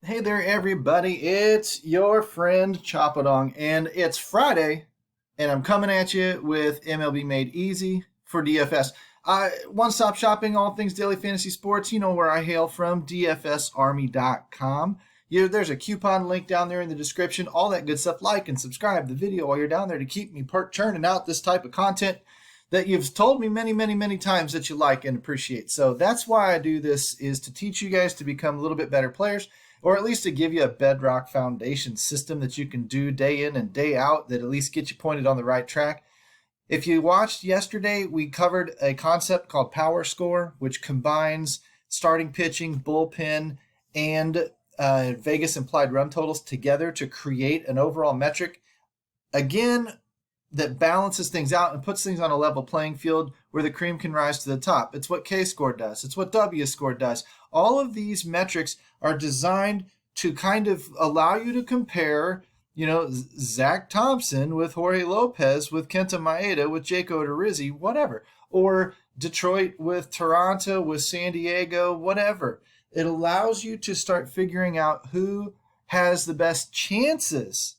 Hey there, everybody. It's your friend Choppadong, and it's Friday, and I'm coming at you with MLB Made Easy for DFS. One-stop shopping, all things daily fantasy sports. You know where I hail from, dfsarmy.com. There's a coupon link down there in the description, all that good stuff. Like and subscribe the video while you're down there to keep me churning out this type of content that you've told me many, many, many times that you like and appreciate. So that's why I do this, is to teach you guys to become a little bit better players, or at least to give you a bedrock foundation system that you can do day in and day out that at least get you pointed on the right track. If you watched yesterday, we covered a concept called Power Score, which combines starting pitching, bullpen, and Vegas implied run totals together to create an overall metric. Again, that balances things out and puts things on a level playing field where the cream can rise to the top. It's what K-score does. It's what W-score does. All of these metrics are designed to kind of allow you to compare, Zach Thompson with Jorge Lopez, with Kenta Maeda, with Jake Odorizzi, whatever. Or Detroit with Toronto, with San Diego, whatever. It allows you to start figuring out who has the best chances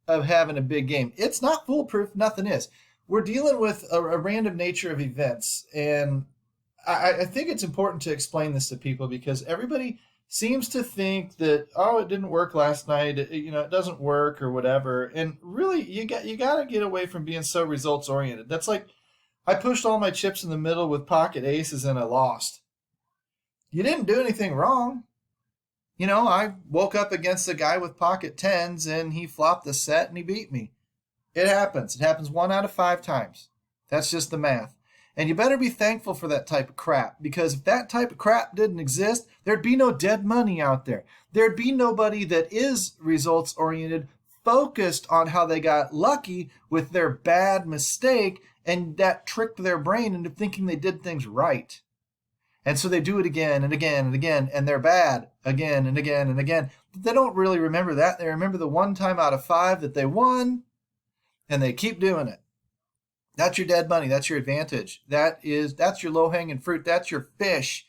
of having a big game. It's not foolproof. Nothing is. We're dealing with a random nature of events, and I think it's important to explain this to people because everybody seems to think that, oh, it didn't work last night, it doesn't work or whatever. And really, you got to get away from being so results oriented. That's like I pushed all my chips in the middle with pocket aces and I lost. You didn't do anything wrong. I woke up against a guy with pocket tens and he flopped the set and he beat me. It happens. It happens 1 out of 5 times. That's just the math. And you better be thankful for that type of crap, because if that type of crap didn't exist, there'd be no dead money out there. There'd be nobody that is results oriented, focused on how they got lucky with their bad mistake, and that tricked their brain into thinking they did things right. And so they do it again and again and again, and they're bad again and again and again. But they don't really remember that. They remember the 1 time out of 5 that they won, and they keep doing it. That's your dead money. That's your advantage. That's your low-hanging fruit. That's your fish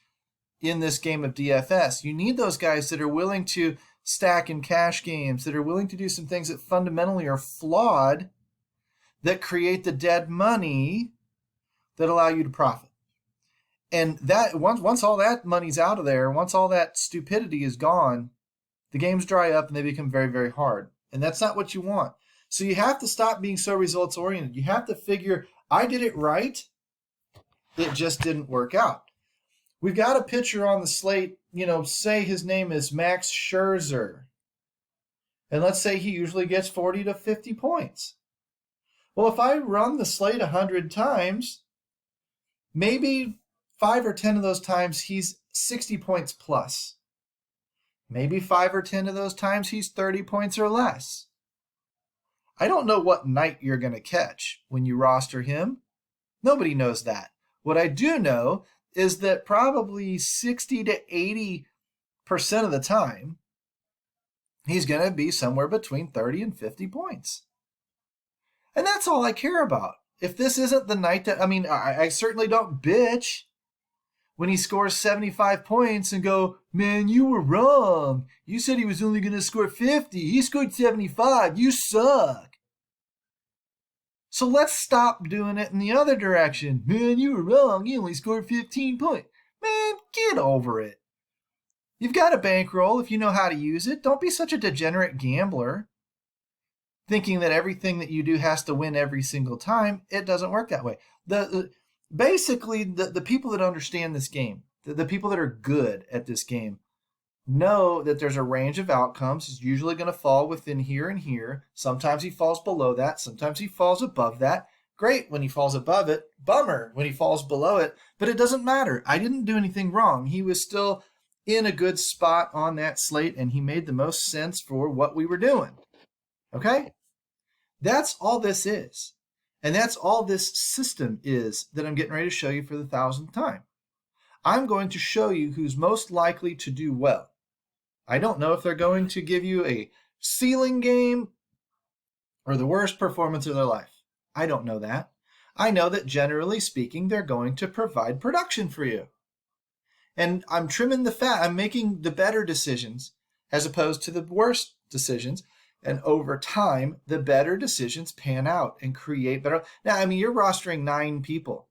in this game of DFS. You need those guys that are willing to stack in cash games, that are willing to do some things that fundamentally are flawed, that create the dead money that allow you to profit. And that once all that money's out of there, once all that stupidity is gone, the games dry up and they become very, very hard. And that's not what you want. So you have to stop being so results oriented. You have to figure, I did it right, it just didn't work out. We've got a pitcher on the slate, say his name is Max Scherzer. And let's say he usually gets 40 to 50 points. Well, if I run the slate 100 times, maybe 5 or 10 of those times he's 60 points plus. Maybe 5 or 10 of those times he's 30 points or less. I don't know what night you're going to catch when you roster him. Nobody knows that. What I do know is that probably 60 to 80% of the time, he's going to be somewhere between 30 and 50 points. And that's all I care about. If this isn't the night that, I certainly don't bitch when he scores 75 points and go, man, you were wrong. You said he was only going to score 50. He scored 75. You suck. So let's stop doing it in the other direction. Man, you were wrong. You only scored 15 points. Man, get over it. You've got a bankroll if you know how to use it. Don't be such a degenerate gambler, thinking that everything that you do has to win every single time. It doesn't work that way. Basically, the people that understand this game, the people that are good at this game, know that there's a range of outcomes. He's usually going to fall within here and here. Sometimes he falls below that. Sometimes he falls above that. Great when he falls above it. Bummer when he falls below it. But it doesn't matter. I didn't do anything wrong. He was still in a good spot on that slate, and he made the most sense for what we were doing. Okay? That's all this is. And that's all this system is that I'm getting ready to show you for the 1,000th time. I'm going to show you who's most likely to do well. I don't know if they're going to give you a ceiling game or the worst performance of their life. I don't know that. I know that generally speaking, they're going to provide production for you. And I'm trimming the fat. I'm making the better decisions as opposed to the worst decisions. And over time, the better decisions pan out and create better. Now, I mean, you're rostering 9 people.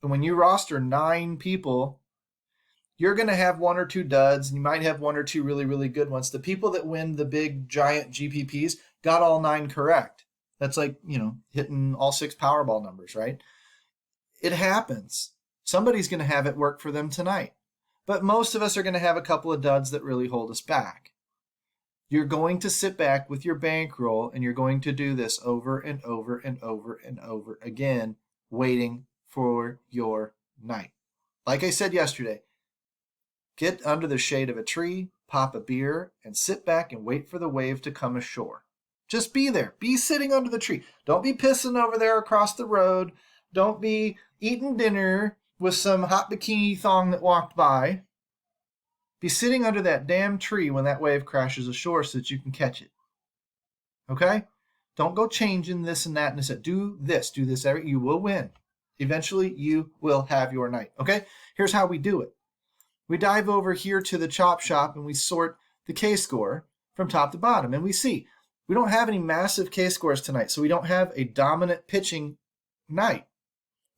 And when you roster 9 people, you're going to have 1 or 2 duds, and you might have 1 or 2 really, really good ones. The people that win the big, giant GPPs got all 9 correct. That's like, hitting all 6 Powerball numbers, right? It happens. Somebody's going to have it work for them tonight. But most of us are going to have a couple of duds that really hold us back. You're going to sit back with your bankroll, and you're going to do this over and over and over and over again, waiting for your night. Like I said yesterday, get under the shade of a tree, pop a beer, and sit back and wait for the wave to come ashore. Just be there. Be sitting under the tree. Don't be pissing over there across the road. Don't be eating dinner with some hot bikini thong that walked by. Be sitting under that damn tree when that wave crashes ashore so that you can catch it. Okay? Don't go changing this and that and this. Do this. You will win. Eventually, you will have your night. Okay? Here's how we do it. We dive over here to the chop shop and we sort the K-score from top to bottom. And we see we don't have any massive K-scores tonight, so we don't have a dominant pitching night.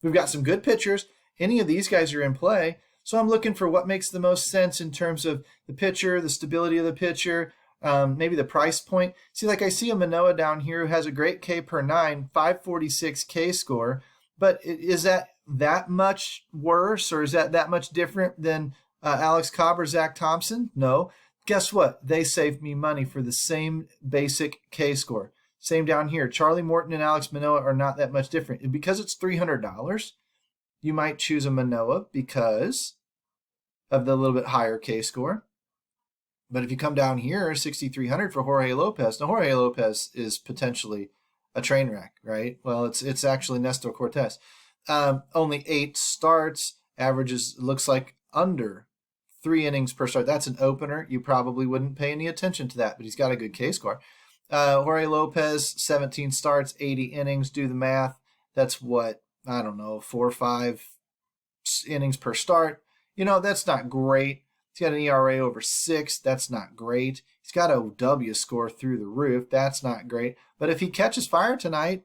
We've got some good pitchers. Any of these guys are in play. So I'm looking for what makes the most sense in terms of the pitcher, the stability of the pitcher, maybe the price point. See, like I see a Manoah down here who has a great K per 9, 546 K score. But is that much worse, or is that much different than Alex Cobb or Zach Thompson? No. Guess what? They saved me money for the same basic K score. Same down here. Charlie Morton and Alex Manoah are not that much different. And because it's $300, you might choose a Manoah because of the little bit higher K score. But if you come down here, 6,300 for Jorge Lopez. Now, Jorge Lopez is potentially a train wreck, right? Well, it's actually Nestor Cortez. Only 8 starts, averages, looks like under 3 innings per start. That's an opener. You probably wouldn't pay any attention to that, but he's got a good K score. Jorge Lopez, 17 starts, 80 innings. Do the math. That's what, I don't know, 4 or 5 innings per start. That's not great. He's got an ERA over 6. That's not great. He's got a W score through the roof. That's not great. But if he catches fire tonight,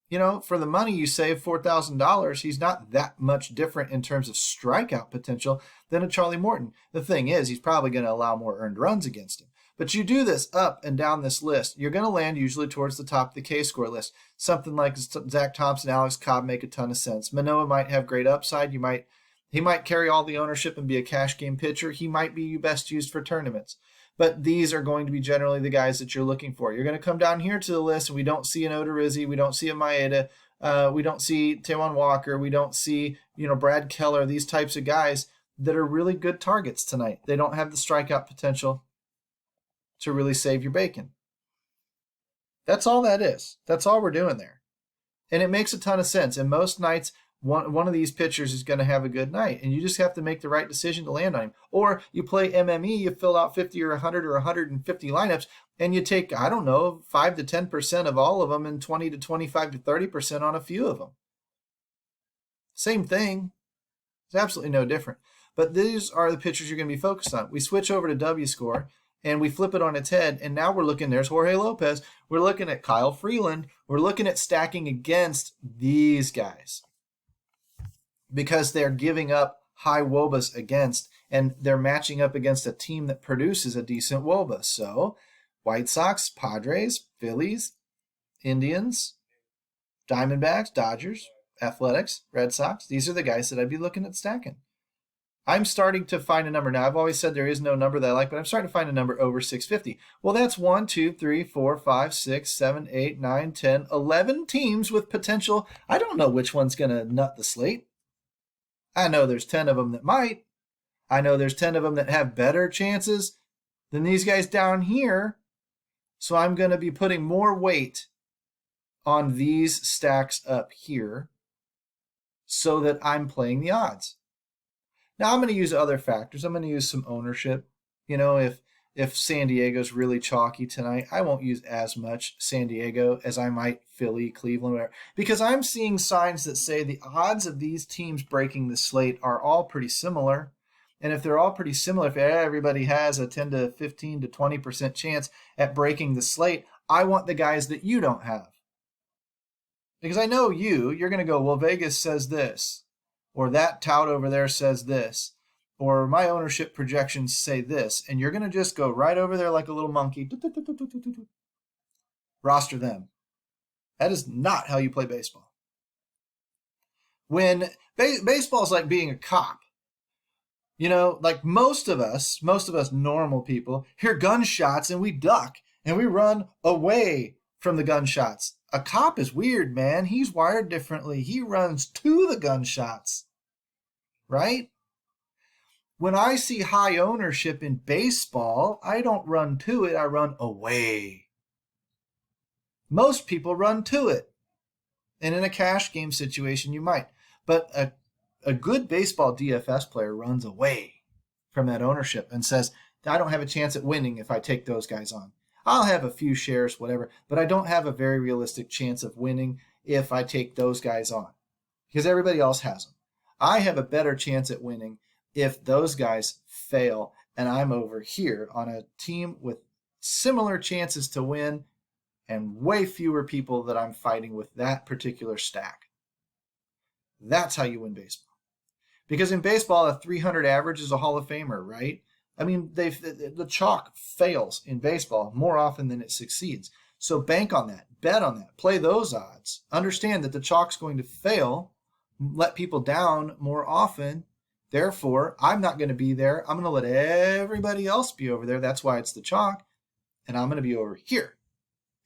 for the money you save, $4,000, he's not that much different in terms of strikeout potential than a Charlie Morton. The thing is, he's probably going to allow more earned runs against him. But you do this up and down this list, you're going to land usually towards the top of the K-score list. Something like Zach Thompson, Alex Cobb make a ton of sense. Manoah might have great upside. He might carry all the ownership and be a cash game pitcher. He might be best used for tournaments. But these are going to be generally the guys that you're looking for. You're going to come down here to the list, and we don't see an Odorizzi, we don't see a Maeda, we don't see Taijuan Walker, we don't see Brad Keller, these types of guys that are really good targets tonight. They don't have the strikeout potential to really save your bacon. That's all that is. That's all we're doing there. And it makes a ton of sense. And most nights, one of these pitchers is going to have a good night, and you just have to make the right decision to land on him. Or you play MME, you fill out 50 or 100 or 150 lineups, and you take, 5 to 10% of all of them and 20 to 25 to 30% on a few of them. Same thing. It's absolutely no different. But these are the pitchers you're going to be focused on. We switch over to W score, and we flip it on its head, and now we're looking, there's Jorge Lopez, we're looking at Kyle Freeland, we're looking at stacking against these guys because they're giving up high WOBAs against, and they're matching up against a team that produces a decent WOBA. So White Sox, Padres, Phillies, Indians, Diamondbacks, Dodgers, Athletics, Red Sox, these are the guys that I'd be looking at stacking. I'm starting to find a number. Now, I've always said there is no number that I like, but I'm starting to find a number over 650. Well, that's 1, 2, 3, 4, 5, 6, 7, 8, 9, 10, 11 teams with potential. I don't know which one's going to nut the slate. I know there's 10 of them that might. I know there's 10 of them that have better chances than these guys down here. So I'm going to be putting more weight on these stacks up here so that I'm playing the odds. Now, I'm going to use other factors. I'm going to use some ownership. If San Diego's really chalky tonight, I won't use as much San Diego as I might Philly, Cleveland, whatever. Because I'm seeing signs that say the odds of these teams breaking the slate are all pretty similar. And if they're all pretty similar, if everybody has a 10 to 15 to 20% chance at breaking the slate, I want the guys that you don't have. Because I know you're going to go, well, Vegas says this, or that tout over there says this, or my ownership projections say this, and you're going to just go right over there like a little monkey, roster them. That is not how you play baseball. When baseball is like being a cop. You know, like most of us normal people hear gunshots and we duck and we run away from the gunshots. A cop is weird, man. He's wired differently. He runs to the gunshots, right? When I see high ownership in baseball, I don't run to it, I run away. Most people run to it. And in a cash game situation, you might. But a good baseball DFS player runs away from that ownership and says, I don't have a chance at winning if I take those guys on. I'll have a few shares, whatever, but I don't have a very realistic chance of winning if I take those guys on because everybody else has them. I have a better chance at winning if those guys fail and I'm over here on a team with similar chances to win and way fewer people that I'm fighting with that particular stack. That's how you win baseball. Because in baseball, a 300 average is a Hall of Famer, right? I mean, the chalk fails in baseball more often than it succeeds. So bank on that, bet on that, play those odds. Understand that the chalk's going to fail, let people down more often. Therefore, I'm not going to be there. I'm going to let everybody else be over there. That's why it's the chalk. And I'm going to be over here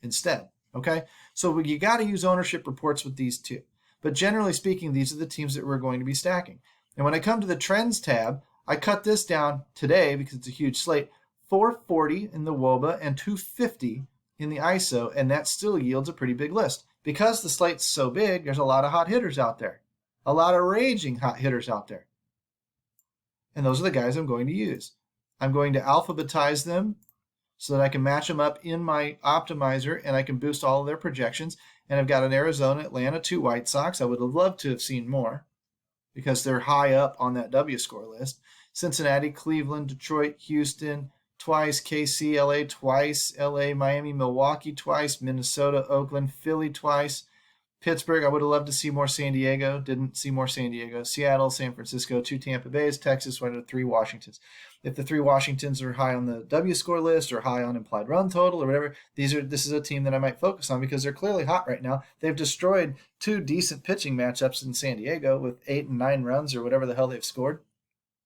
instead, okay? So you got to use ownership reports with these two. But generally speaking, these are the teams that we're going to be stacking. And when I come to the trends tab, I cut this down today because it's a huge slate, 440 in the WOBA and 250 in the ISO, and that still yields a pretty big list. Because the slate's so big, there's a lot of hot hitters out there, a lot of raging hot hitters out there. And those are the guys I'm going to use. I'm going to alphabetize them so that I can match them up in my optimizer and I can boost all of their projections. And I've got an Arizona, Atlanta, 2 White Sox. I would have loved to have seen more because they're high up on that W score list. Cincinnati, Cleveland, Detroit, Houston, twice, KC, LA, twice, LA, Miami, Milwaukee, twice, Minnesota, Oakland, Philly, twice, Pittsburgh. I would have loved to see more San Diego. Didn't see more San Diego. Seattle, San Francisco, 2 Tampa Bays, Texas, 1 to 3 Washingtons. If the 3 Washingtons are high on the W score list or high on implied run total or whatever, this is a team that I might focus on because they're clearly hot right now. They've destroyed 2 decent pitching matchups in San Diego with 8 and 9 runs or whatever the hell they've scored,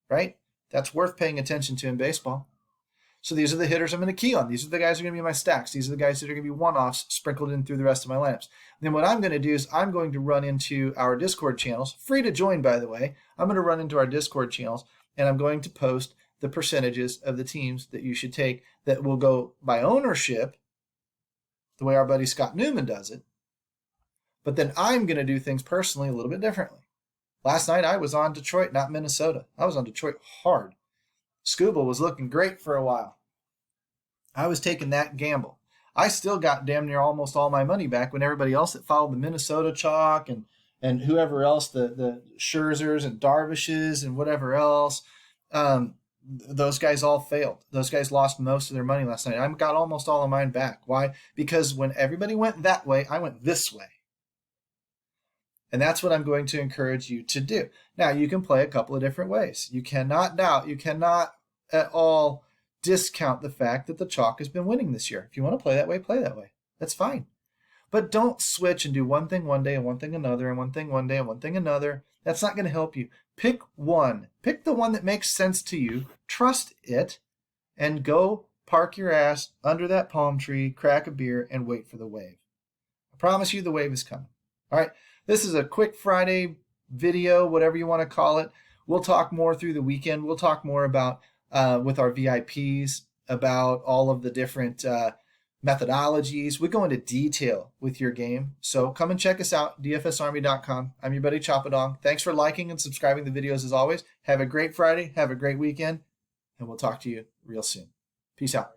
right? That's worth paying attention to in baseball. So these are the hitters I'm going to key on. These are the guys who are going to be my stacks. These are the guys that are going to be one-offs sprinkled in through the rest of my lineups. And then what I'm going to do is I'm going to run into our Discord channels, free to join, by the way. I'm going to run into our Discord channels, and I'm going to post the percentages of the teams that you should take that will go by ownership, the way our buddy Scott Newman does it. But then I'm going to do things personally a little bit differently. Last night I was on Detroit, not Minnesota. I was on Detroit hard. Scuba was looking great for a while. I was taking that gamble. I still got damn near almost all my money back when everybody else that followed the Minnesota chalk and whoever else, the Scherzers and Darvishes and whatever else, those guys all failed. Those guys lost most of their money last night. I got almost all of mine back. Why? Because when everybody went that way, I went this way. And that's what I'm going to encourage you to do. Now, you can play a couple of different ways. You cannot at all discount the fact that the chalk has been winning this year. If you want to play that way, play that way. That's fine. But don't switch and do one thing one day and one thing another and one thing one day and one thing another. That's not going to help you. Pick one. Pick the one that makes sense to you. Trust it and go park your ass under that palm tree, crack a beer, and wait for the wave. I promise you the wave is coming. All right. This is a quick Friday video, whatever you want to call it. We'll talk more through the weekend. We'll talk more about, with our VIPs, about all of the different methodologies. We go into detail with your game. So come and check us out, dfsarmy.com. I'm your buddy Chapadong. Thanks for liking and subscribing the videos as always. Have a great Friday. Have a great weekend. And we'll talk to you real soon. Peace out.